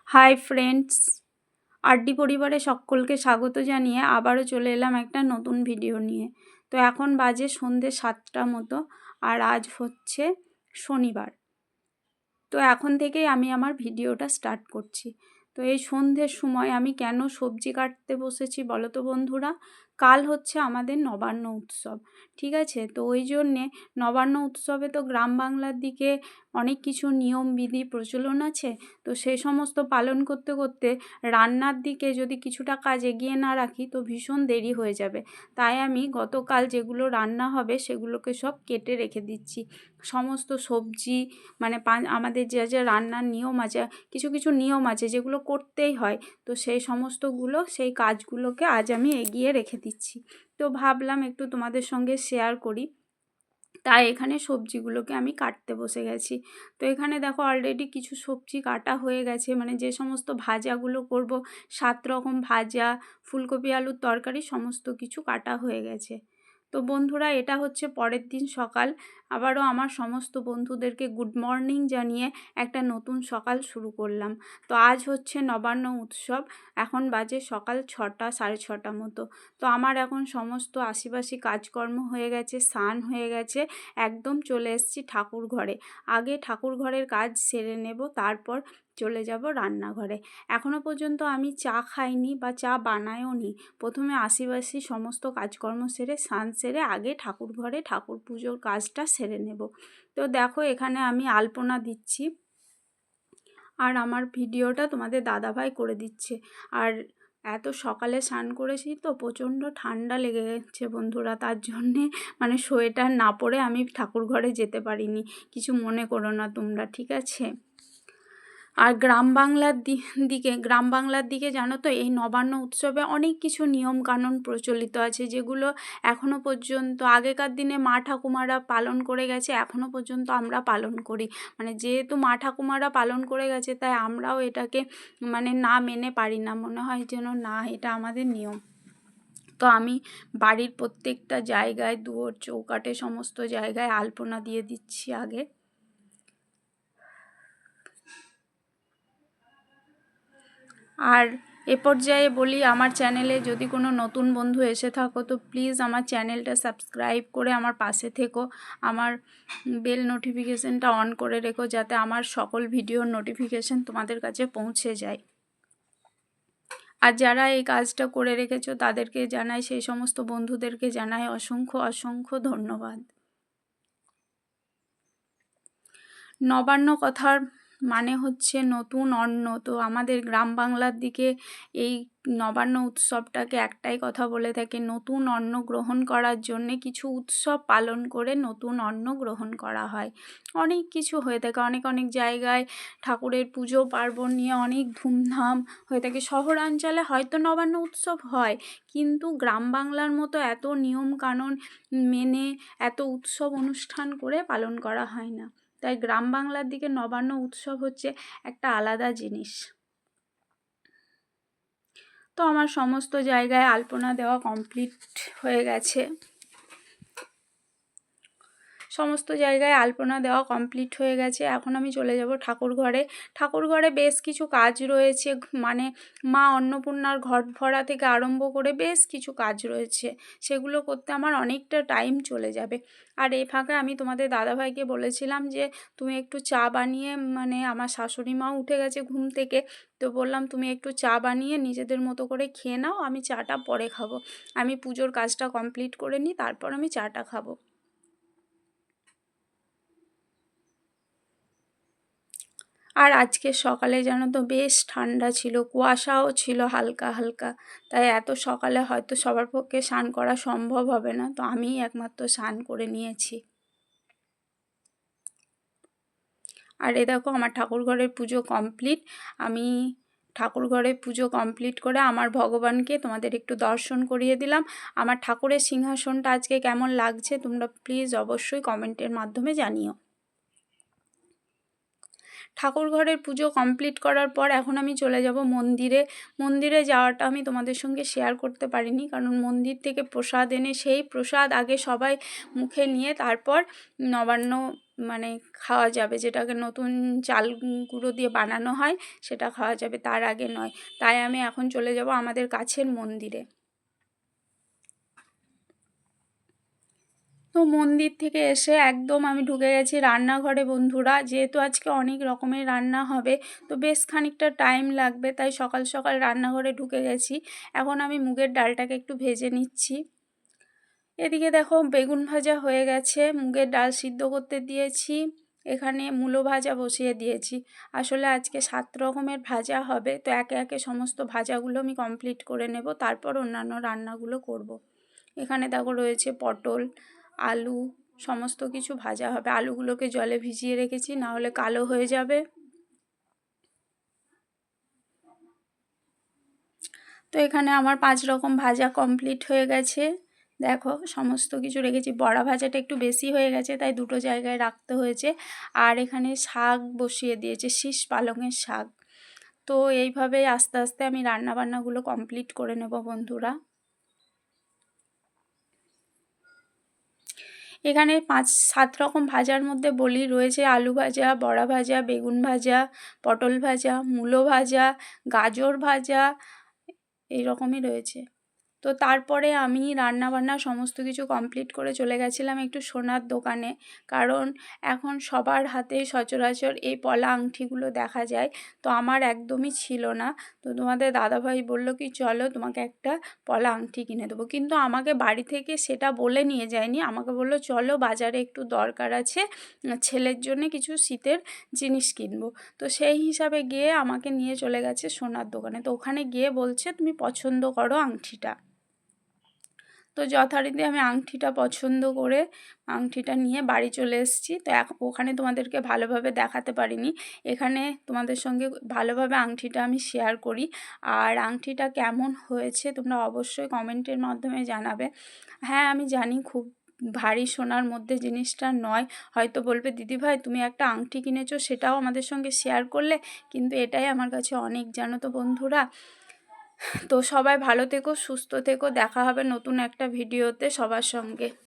Hi friends, RD পরিবারে সকলকে স্বাগত জানিয়ে আবারও চলে এলাম একটা নতুন ভিডিও নিয়ে। তো এখন বাজে সন্ধ্যে 7টা মতো, আর আজ হচ্ছে শনিবার। তো এখন থেকেই আমি আমার ভিডিওটা স্টার্ট করছি। তো এই সন্ধ্যের সময় আমি কেন সবজি কাটতে বসেছি বলো তো বন্ধুরা? কাল হচ্ছে আমাদের নবান্ন উৎসব, ঠিক আছে? তো ওই জন্যে নবান্ন উৎসবে তো গ্রাম বাংলার দিকে অনেক কিছু নিয়ম বিধি প্রচলন আছে। তো সেই সমস্ত পালন করতে করতে রান্নার দিকে যদি কিছুটা কাজ এগিয়ে না রাখি তো ভীষণ দেরি হয়ে যাবে। তাই আমি গতকাল যেগুলো রান্না হবে সেগুলোকে সব কেটে রেখে দিচ্ছি। সমস্ত সবজি মানে আমাদের যে রান্নার নিয়ম আছে, কিছু কিছু নিয়ম আছে যেগুলো করতেই হয়। তো সেই সমস্তগুলো, সেই কাজগুলোকে আজ আমি এগিয়ে রেখে দিচ্ছি। তো ভাবলাম একটু তোমাদের সঙ্গে শেয়ার করি, তাই এখানে সবজিগুলোকে আমি কাটতে বসে গেছি। তো এখানে দেখো অলরেডি কিছু সবজি কাটা হয়ে গেছে, মানে যে সমস্ত ভাজাগুলো করব, 7 রকম ভাজা, ফুলকপি আলুর তরকারি সমস্ত কিছু কাটা হয়ে গেছে। তো বন্ধুরা, এটা হচ্ছে পরের দিন সকাল। আবারও আমার সমস্ত বন্ধুদেরকে গুড মর্নিং জানিয়ে একটা নতুন সকাল শুরু করলাম। তো আজ হচ্ছে নবান্ন উৎসব। এখন বাজে সকাল 6টা, 6:30 মতো। তো আমার এখন সমস্ত আশিপাশি কাজকর্ম হয়ে গেছে, স্নান হয়ে গেছে, একদম চলে এসেছি ঠাকুর ঘরে। আগে ঠাকুর ঘরের কাজ সেরে নেব, তারপর চলে যাব রান্নাঘরে। এখনও পর্যন্ত আমি চা খাইনি বা চা বানাইও নি। প্রথমে আশিপাশি সমস্ত কাজকর্ম সেরে, স্নান সেরে আগে ঠাকুর ঘরে ঠাকুর পুজোর কাজটা সেরে নেব। তো দেখো এখানে আমি আলপনা দিচ্ছি, আর আমার ভিডিওটা তোমাদের দাদাভাই করে দিচ্ছে। আর এত সকালে স্নান করেছি তো প্রচণ্ড ঠান্ডা লেগে গেছে বন্ধুরা, তার জন্যে মানে সোয়েটার না পরে আমি ঠাকুর ঘরে যেতে পারিনি। কিছু মনে করো না তোমরা, ঠিক আছে? আর গ্রাম বাংলার দিকে জানো তো এই নবান্ন উৎসবে অনেক কিছু নিয়ম কানুন প্রচলিত আছে, যেগুলো এখনো পর্যন্ত আগেকার দিনে মা ঠাকুমারা পালন করে গেছে, এখনো পর্যন্ত আমরা পালন করি। মানে যেহেতু মা ঠাকুমারা পালন করে গেছে, তাই আমরাও এটাকে মানে না মেনে পারি না, মনে হয় যেন না, এটা আমাদের নিয়ম। তো আমি বাড়ির প্রত্যেকটা জায়গায়, দুয়ার চৌকাঠে সমস্ত জায়গায় আলপনা দিয়ে দিচ্ছি আগে। আর এ পর্যায়ে বলি, আমার চ্যানেলে যদি কোনো নতুন বন্ধু এসে থাকো তো প্লিজ আমার চ্যানেলটা সাবস্ক্রাইব করে আমার পাশে থেকো। আমার বেল নোটিফিকেশানটা অন করে রেখো, যাতে আমার সকল ভিডিওর নোটিফিকেশান তোমাদের কাছে পৌঁছে যায়। আর যারা এই কাজটা করে রেখেছো তাদেরকে জানাই, সেই সমস্ত বন্ধুদেরকে জানাই অসংখ্য অসংখ্য ধন্যবাদ। নবান্ন কথার মানে হচ্ছে নতুন অন্ন। তো আমাদের গ্রাম বাংলার দিকে এই নবান্ন উৎসবটাকে একটাই কথা বলে থাকে, নতুন অন্ন গ্রহণ করার জন্যে কিছু উৎসব পালন করে নতুন অন্ন গ্রহণ করা হয়। অনেক কিছু হয়ে থাকে, অনেক অনেক জায়গায় ঠাকুরের পুজো পার্বণ নিয়ে অনেক ধুমধাম হয়ে থাকে। শহরাঞ্চলে হয়তো নবান্ন উৎসব হয়, কিন্তু গ্রাম বাংলার মতো এত নিয়ম কানুন মেনে এত উৎসব অনুষ্ঠান করে পালন করা হয় না। তাই গ্রাম বাংলার দিকে নবান্ন উৎসব হচ্ছে একটা আলাদা জিনিস। তো আমার সমস্ত জায়গায় আলপনা দেওয়া কমপ্লিট হয়ে গেছে। সমস্ত জায়গায় আলপনা দেওয়া কমপ্লিট হয়ে গেছে। এখন আমি চলে যাব ঠাকুর ঘরে। ঠাকুর ঘরে বেশ কিছু কাজ রয়েছে, মানে মা অন্নপূর্ণার ঘট ভরা থেকে আরম্ভ করে বেশ কিছু কাজ রয়েছে, সেগুলো করতে আমার অনেকটা টাইম চলে যাবে। আর এই ফাঁকে আমি তোমাদের দাদাভাইকে বলেছিলাম যে তুমি একটু চা বানিয়ে, মানে আমার শাশুড়ি মাও উঠে গেছে ঘুম থেকে, তো বললাম তুমি একটু চা বানিয়ে নিজেদের মতো করে খেয়ে নাও, আমি চাটা পরে খাবো। আমি পুজোর কাজটা কমপ্লিট করে নিই, তারপর আমি চাটা খাবো। আর আজকে সকালে জানো তো বেশ ঠান্ডা ছিল, কুয়াশাও ছিল হালকা হালকা। তাই এত সকালে হয়তো সবার পক্ষে স্নান করা সম্ভব হবে না, তো আমিই একমাত্র স্নান করে নিয়েছি। আর এ দেখো আমার ঠাকুর ঘরের পুজো কমপ্লিট। আমি ঠাকুর ঘরে পুজো কমপ্লিট করে আমার ভগবানকে তোমাদের একটু দর্শন করিয়ে দিলাম। আমার ঠাকুরের সিংহাসনটা আজকে কেমন লাগছে তোমরা প্লিজ অবশ্যই কমেন্টের মাধ্যমে জানিও। ঠাকুর ঘরের পুজো কমপ্লিট করার পর এখন আমি চলে যাব মন্দিরে। মন্দিরে যাওয়াটা আমি তোমাদের সঙ্গে শেয়ার করতে পারিনি, কারণ মন্দির থেকে প্রসাদ এনে সেই প্রসাদ আগে সবাই মুখে নিয়ে তারপর নবান্ন মানে খাওয়া যাবে, যেটাকে নতুন চাল গুঁড়ো দিয়ে বানানো হয় সেটা খাওয়া যাবে, তার আগে নয়। তাই আমি এখন চলে যাব আমাদের কাছের মন্দিরে। তো মন্দির থেকে এসে একদম আমি ঢুকে গেছি রান্নাঘরে বন্ধুরা। যেহেতু আজকে অনেক রকমের রান্না হবে তো বেশ খানিকটা টাইম লাগবে, তাই সকাল সকাল রান্নাঘরে ঢুকে গেছি। এখন আমি মুগের ডালটাকে একটু ভেজে নিচ্ছি। এদিকে দেখো বেগুন ভাজা হয়ে গেছে, মুগের ডাল সিদ্ধ করতে দিয়েছি, এখানে মূলো ভাজা বসিয়ে দিয়েছি। আসলে আজকে 7 রকমের ভাজা হবে, তো একে একে সমস্ত ভাজাগুলো আমি কমপ্লিট করে নেব, তারপর অন্যান্য রান্নাগুলো করব। এখানে দেখো রয়েছে পটল, আলু, সমস্ত কিছু ভাজা হবে। আলুগুলোকে জলে ভিজিয়ে রেখেছি, না হলে কালো হয়ে যাবে। তো এখানে আমার 5 রকম ভাজা কমপ্লিট হয়ে গেছে। দেখো সমস্ত কিছু রেখেছি। বড়া ভাজাটা একটু বেশি হয়ে গেছে, তাই দুটো জায়গায় রাখতে হয়েছে। আর এখানে শাক বসিয়ে দিয়েছে, শীষ পালংয়ের শাক। তো এইভাবে আস্তে আস্তে আমি রান্নাবান্নাগুলো কমপ্লিট করে নেব বন্ধুরা। এখানে 5-7 রকম ভাজার মধ্যে বলি রয়েছে আলু ভাজা, বড়া ভাজা, বেগুন ভাজা, পটল ভাজা, মূলো ভাজা, গাজর ভাজা, এই রকমই রয়েছে। তো তারপরে আমি রান্নাবান্না সমস্ত কিছু কমপ্লিট করে চলে গেছিলাম একটু সোনার দোকানে, কারণ এখন সবার হাতেই সচরাচর এই পলা আংটিগুলো দেখা যায়। তো আমার একদমই ছিল না, তো তোমাদের দাদাভাই বলল কি চলো তোমাকে একটা পলা আংটি কিনে দেবো। কিন্তু আমাকে বাড়ি থেকে সেটা বলে নিয়ে যায়নি, আমাকে বললো চলো বাজারে একটু দরকার আছে, ছেলের জন্য কিছু শীতের জিনিস কিনবো। তো সেই হিসাবে গিয়ে আমাকে নিয়ে চলে গেছে সোনার দোকানে। তো ওখানে গিয়ে বলছে তুমি পছন্দ করো আংটিটা। তো যথারীতি আমি আংটিটা পছন্দ করে আংটিটা নিয়ে বাড়ি চলে এসেছি। তো ওখানে তোমাদেরকে ভালোভাবে দেখাতে পারিনি, এখানে তোমাদের সঙ্গে ভালোভাবে আংটিটা আমি শেয়ার করি। আর আংটিটা কেমন হয়েছে তোমরা অবশ্যই কমেন্টের মাধ্যমে জানাবে। হ্যাঁ আমি জানি খুব ভারী সোনার মধ্যে জিনিসটা নয়, হয়তো বলবে দিদিভাই তুমি একটা আংটি কিনেছো সেটাও আমাদের সঙ্গে শেয়ার করলে, কিন্তু এটাই আমার কাছে অনেক, জানো তো বন্ধুরা। তো সবাই ভালো থেকো, সুস্থ থেকো, দেখা হবে নতুন একটা ভিডিওতে সবার সঙ্গে।